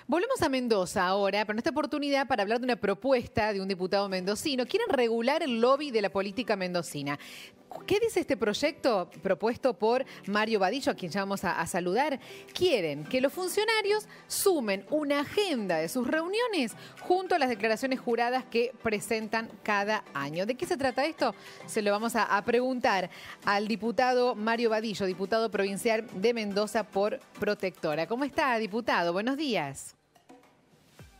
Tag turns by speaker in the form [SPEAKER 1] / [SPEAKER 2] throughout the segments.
[SPEAKER 1] Volvemos a Mendoza ahora, pero en esta oportunidad para hablar de una propuesta de un diputado mendocino. Quieren regular el lobby de la política mendocina. ¿Qué dice este proyecto propuesto por Mario Vadillo, a quien ya vamos a saludar? Quieren que los funcionarios sumen una agenda de sus reuniones junto a las declaraciones juradas que presentan cada año. ¿De qué se trata esto? Se lo vamos a preguntar al diputado Mario Vadillo, diputado provincial de Mendoza por Protectora. ¿Cómo está, diputado? Buenos días.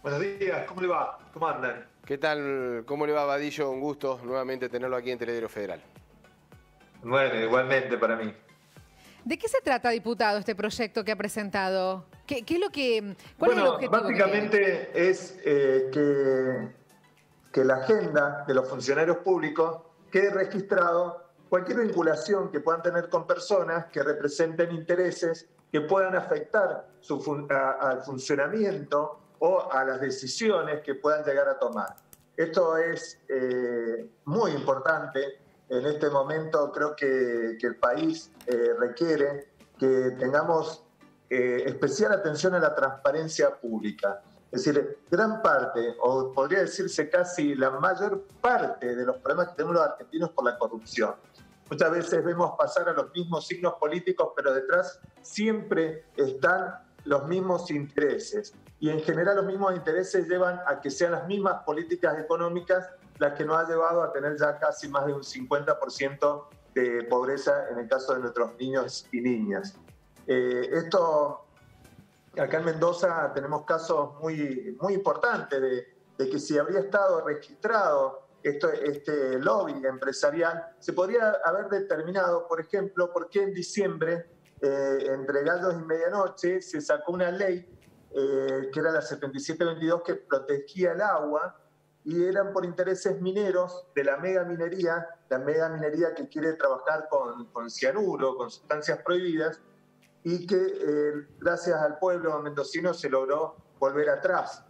[SPEAKER 2] Buenos días, ¿cómo le va? ¿Cómo andan?
[SPEAKER 3] ¿Qué tal? ¿Cómo le va, Vadillo? Un gusto nuevamente tenerlo aquí en Teledero Federal.
[SPEAKER 2] Bueno, igualmente para mí.
[SPEAKER 1] ¿De qué se trata, diputado, este proyecto que ha presentado? ¿Qué es lo que, ¿Cuál es el objetivo?
[SPEAKER 2] Básicamente es que la agenda de los funcionarios públicos quede registrado cualquier vinculación que puedan tener con personas que representen intereses que puedan afectar al funcionamiento o a las decisiones que puedan llegar a tomar. Esto es muy importante. En este momento creo que el país requiere que tengamos especial atención a la transparencia pública. Es decir, gran parte, o podría decirse casi la mayor parte de los problemas que tenemos los argentinos por la corrupción. Muchas veces vemos pasar a los mismos signos políticos, pero detrás siempre están los mismos intereses. Y en general los mismos intereses llevan a que sean las mismas políticas económicas las que nos ha llevado a tener ya casi más de un 50% de pobreza en el caso de nuestros niños y niñas. Acá en Mendoza tenemos casos muy importantes de que si habría estado registrado este lobby empresarial, se podría haber determinado, por ejemplo, por qué en diciembre, entre gallos y medianoche, se sacó una ley que era la 7722 que protegía el agua, y eran por intereses mineros de la megaminería que quiere trabajar con cianuro, con sustancias prohibidas, y que gracias al pueblo mendocino se logró volver atrás.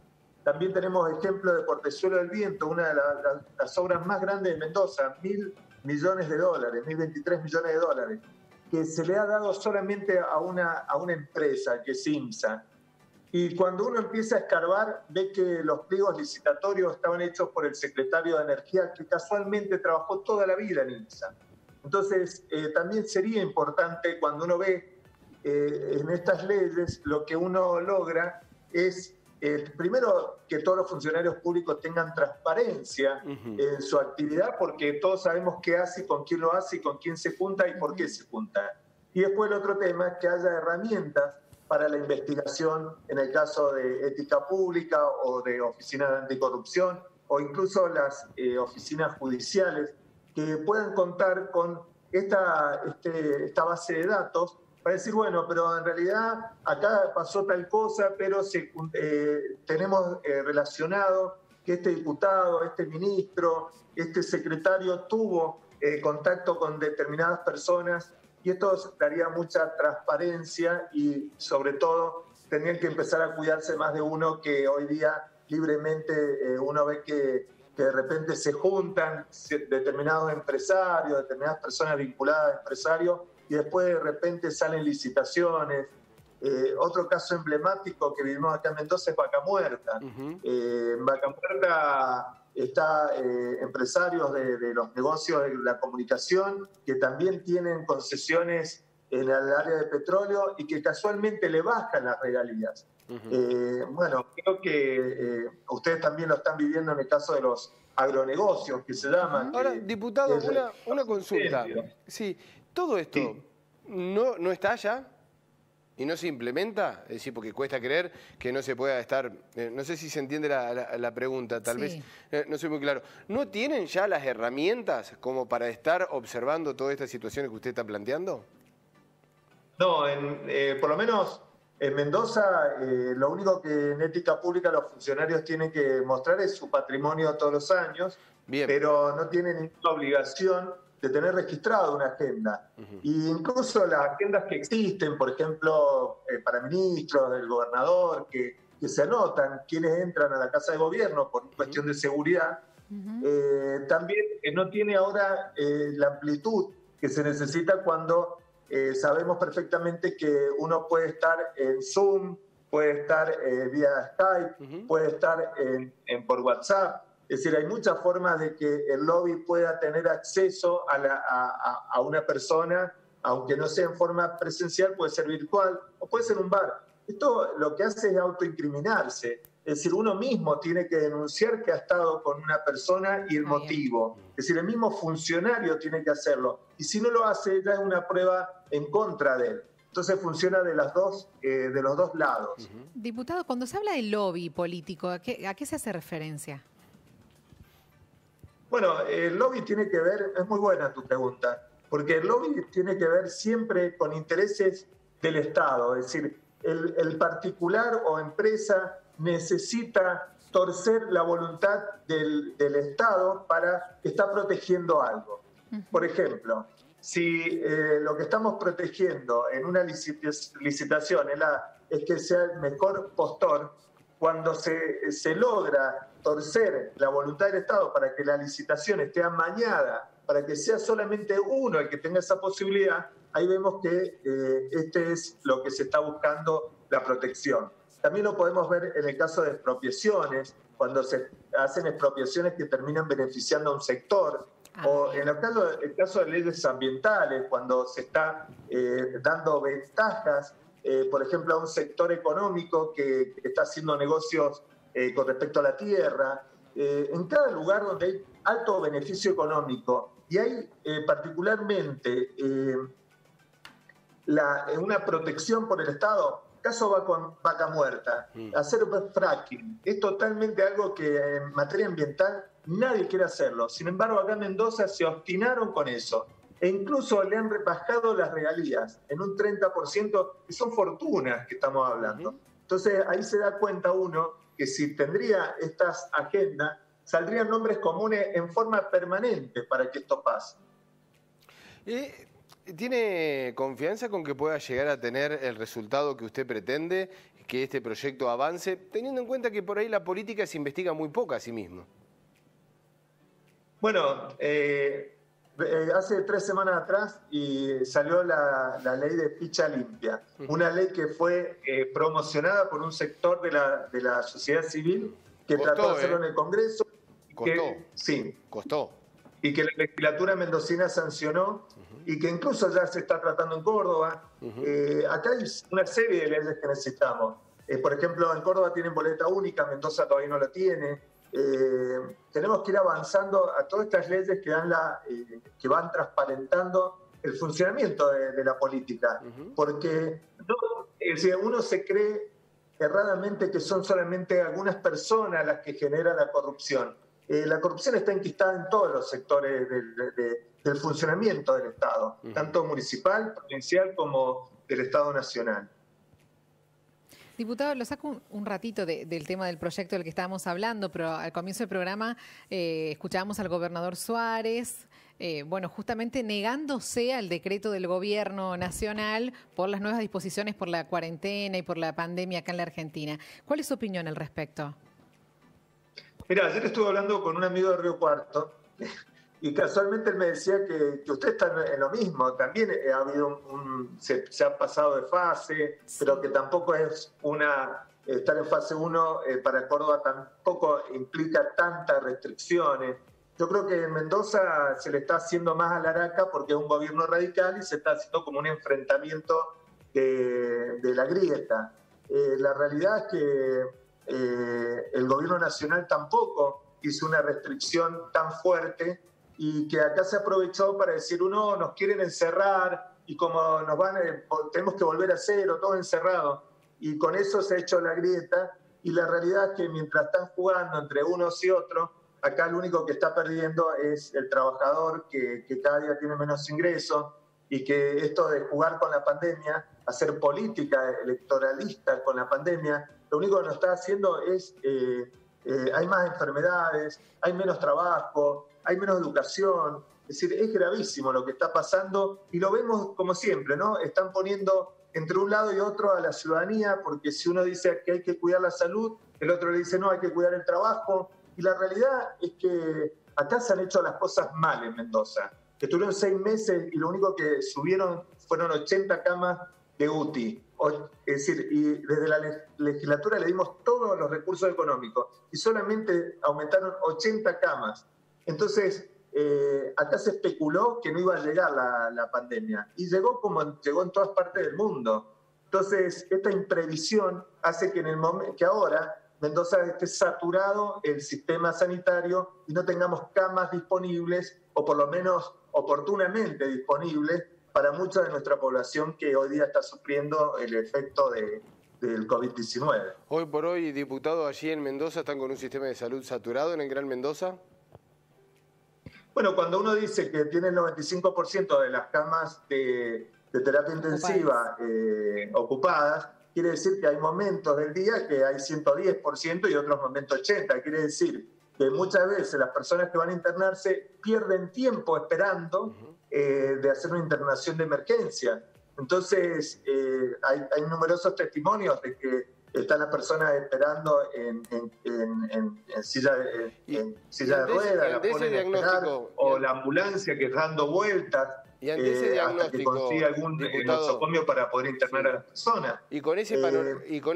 [SPEAKER 2] También tenemos ejemplo de Portezuelo del Viento, una de las obras más grandes de Mendoza, $1.000 millones, 1.023 millones de dólares, que se le ha dado solamente a una empresa, que es IMSA. Y cuando uno empieza a escarbar, ve que los pliegos licitatorios estaban hechos por el secretario de Energía, que casualmente trabajó toda la vida en IMSA. Entonces, también sería importante cuando uno ve en estas leyes, lo que uno logra es, primero, que todos los funcionarios públicos tengan transparencia en su actividad, porque todos sabemos qué hace, y con quién lo hace, y con quién se junta, y por qué se junta. Y después el otro tema es que haya herramientas para la investigación en el caso de ética pública o de oficinas de anticorrupción o incluso las oficinas judiciales que puedan contar con esta base de datos para decir, bueno, pero en realidad acá pasó tal cosa, pero tenemos relacionado que este diputado, este ministro, este secretario tuvo contacto con determinadas personas. Y esto daría mucha transparencia y, sobre todo, tendrían que empezar a cuidarse más de uno, que hoy día libremente uno ve que de repente se juntan determinados empresarios, determinadas personas vinculadas a empresarios, y después de repente salen licitaciones. Otro caso emblemático que vivimos acá en Mendoza es Vaca Muerta. En Vaca Muerta está empresarios de los negocios de la comunicación que también tienen concesiones en el área de petróleo y que casualmente le bajan las regalías. Bueno, creo que ustedes también lo están viviendo en el caso de los agronegocios, que se llaman.
[SPEAKER 3] Ahora, diputado, una consulta. Sí, todo esto no está allá y no se implementa, es decir, porque cuesta creer que no se pueda estar, no sé si se entiende la pregunta, tal vez no soy muy claro. ¿No tienen ya las herramientas como para estar observando todas estas situaciones que usted está planteando?
[SPEAKER 2] No, por lo menos en Mendoza lo único que en ética pública los funcionarios tienen que mostrar es su patrimonio todos los años, pero no tienen ninguna obligación de tener registrado una agenda. Y incluso las agendas que existen, por ejemplo, para ministros, del gobernador, que se anotan quienes entran a la Casa de Gobierno por cuestión de seguridad, también no tiene ahora la amplitud que se necesita cuando sabemos perfectamente que uno puede estar en Zoom, puede estar vía Skype, puede estar por WhatsApp. Es decir, hay muchas formas de que el lobby pueda tener acceso a una persona, aunque no sea en forma presencial, puede ser virtual o puede ser un bar. Esto lo que hace es autoincriminarse. Es decir, uno mismo tiene que denunciar que ha estado con una persona y el motivo. Es decir, el mismo funcionario tiene que hacerlo. Y si no lo hace, ya es una prueba en contra de él. Entonces funciona de los dos lados.
[SPEAKER 1] Diputado, cuando se habla de lobby político, ¿a qué se hace referencia?
[SPEAKER 2] Bueno, el lobby tiene que ver, es muy buena tu pregunta, porque el lobby tiene que ver siempre con intereses del Estado. Es decir, el particular o empresa necesita torcer la voluntad del Estado para que está protegiendo algo. Por ejemplo, si lo que estamos protegiendo en una licitación es que sea el mejor postor, cuando se logra torcer la voluntad del Estado para que la licitación esté amañada, para que sea solamente uno el que tenga esa posibilidad, ahí vemos que este es lo que se está buscando, la protección. También lo podemos ver en el caso de expropiaciones, cuando se hacen expropiaciones que terminan beneficiando a un sector, o en el caso de leyes ambientales, cuando se está dando ventajas, por ejemplo, a un sector económico que está haciendo negocios con respecto a la tierra. En cada lugar donde hay alto beneficio económico y hay particularmente una protección por el Estado, caso Vaca Muerta, hacer fracking, es totalmente algo que en materia ambiental nadie quiere hacerlo. Sin embargo, acá en Mendoza se obstinaron con eso. E incluso le han bajado las regalías en un 30%, que son fortunas que estamos hablando. Entonces ahí se da cuenta uno que si tendría estas agendas, saldrían nombres comunes en forma permanente para que esto pase.
[SPEAKER 3] ¿Tiene confianza con que pueda llegar a tener el resultado que usted pretende, que este proyecto avance, teniendo en cuenta que por ahí la política se investiga muy poco a sí mismo?
[SPEAKER 2] Bueno, hace 3 semanas atrás salió la ley de ficha limpia, una ley que fue promocionada por un sector de la sociedad civil que trató de hacerlo en el Congreso.
[SPEAKER 3] Costó.
[SPEAKER 2] Y que la legislatura mendocina sancionó y que incluso ya se está tratando en Córdoba. Acá hay una serie de leyes que necesitamos. Por ejemplo, en Córdoba tienen boleta única, Mendoza todavía no la tiene. Tenemos que ir avanzando a todas estas leyes que van transparentando el funcionamiento de la política, porque uno se cree erradamente que son solamente algunas personas las que generan la corrupción. La corrupción está enquistada en todos los sectores del funcionamiento del Estado, tanto municipal, provincial como del Estado nacional.
[SPEAKER 1] Diputado, lo saco un ratito del tema del proyecto del que estábamos hablando, pero al comienzo del programa escuchábamos al gobernador Suárez, justamente negándose al decreto del gobierno nacional por las nuevas disposiciones por la cuarentena y por la pandemia acá en la Argentina. ¿Cuál es su opinión al respecto?
[SPEAKER 2] Mira, ayer estuve hablando con un amigo de Río Cuarto y casualmente él me decía que usted está en lo mismo. También ha habido se ha pasado de fase, pero que tampoco es estar en fase 1 para Córdoba tampoco implica tantas restricciones. Yo creo que en Mendoza se le está haciendo más a la araca porque es un gobierno radical y se está haciendo como un enfrentamiento de la grieta. La realidad es que el gobierno nacional tampoco hizo una restricción tan fuerte y que acá se aprovechó para decir, nos quieren encerrar y como tenemos que volver a cero, todo encerrado. Y con eso se ha hecho la grieta y la realidad es que mientras están jugando entre unos y otros, acá el único que está perdiendo es el trabajador que cada día tiene menos ingresos y que esto de jugar con la pandemia, hacer política electoralista con la pandemia, lo único que nos está haciendo es, hay más enfermedades, hay menos trabajo, hay menos educación. Es decir, es gravísimo lo que está pasando y lo vemos como siempre, ¿no? Están poniendo entre un lado y otro a la ciudadanía, porque si uno dice que hay que cuidar la salud, el otro le dice no, hay que cuidar el trabajo. Y la realidad es que acá se han hecho las cosas mal en Mendoza. Estuvieron 6 meses y lo único que subieron fueron 80 camas de UTI. es decir, y desde la legislatura le dimos todos los recursos económicos y solamente aumentaron 80 camas. Entonces, acá se especuló que no iba a llegar la pandemia y llegó como llegó en todas partes del mundo. Entonces, esta imprevisión hace que, que ahora Mendoza esté saturado el sistema sanitario y no tengamos camas disponibles, o por lo menos oportunamente disponibles, para mucha de nuestra población que hoy día está sufriendo el efecto del COVID-19.
[SPEAKER 3] Hoy por hoy, diputado, allí en Mendoza están con un sistema de salud saturado en el Gran Mendoza.
[SPEAKER 2] Bueno, cuando uno dice que tiene el 95% de las camas de terapia intensiva ocupadas, quiere decir que hay momentos del día que hay 110% y otros momentos 80%. Quiere decir que muchas veces las personas que van a internarse pierden tiempo esperando de hacer una internación de emergencia. Entonces, hay numerosos testimonios de que están las personas esperando en silla de ruedas, la ponen a esperar, o la ambulancia que está dando vueltas hasta que consiga algún nosocomio para poder internar a las personas.
[SPEAKER 3] Y con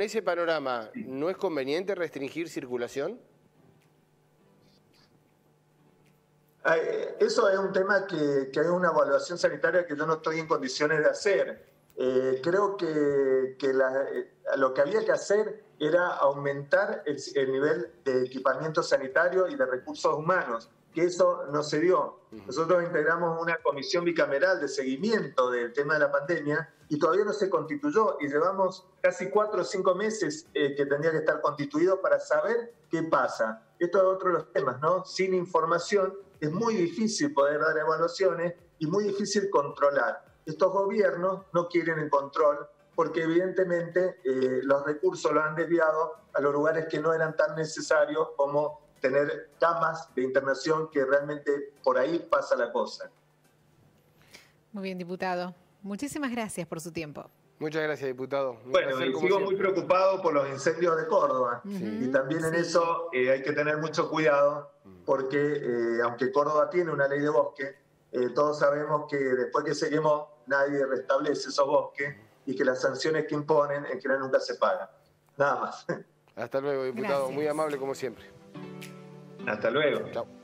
[SPEAKER 3] ese panorama, ¿no es conveniente restringir circulación?
[SPEAKER 2] Eso es un tema que hay una evaluación sanitaria que yo no estoy en condiciones de hacer. Creo que lo que había que hacer era aumentar el nivel de equipamiento sanitario y de recursos humanos, que eso no se dio. Nosotros integramos una comisión bicameral de seguimiento del tema de la pandemia y todavía no se constituyó, y llevamos casi 4 o 5 meses que tendría que estar constituido para saber qué pasa. Esto es otro de los temas, ¿no? Sin información es muy difícil poder dar evaluaciones y muy difícil controlar. Estos gobiernos no quieren el control porque evidentemente los recursos los han desviado a los lugares que no eran tan necesarios como tener camas de internación, que realmente por ahí pasa la cosa.
[SPEAKER 1] Muy bien, diputado. Muchísimas gracias por su tiempo.
[SPEAKER 3] Muchas gracias, diputado.
[SPEAKER 2] Bueno, y sigo muy preocupado por los incendios de Córdoba. Y también en eso hay que tener mucho cuidado porque aunque Córdoba tiene una ley de bosque, todos sabemos que después que se quemó nadie restablece esos bosques y que las sanciones que imponen en general nunca se pagan. Nada más.
[SPEAKER 3] Hasta luego, diputado. Gracias. Muy amable como siempre.
[SPEAKER 2] Hasta luego.
[SPEAKER 3] Chao.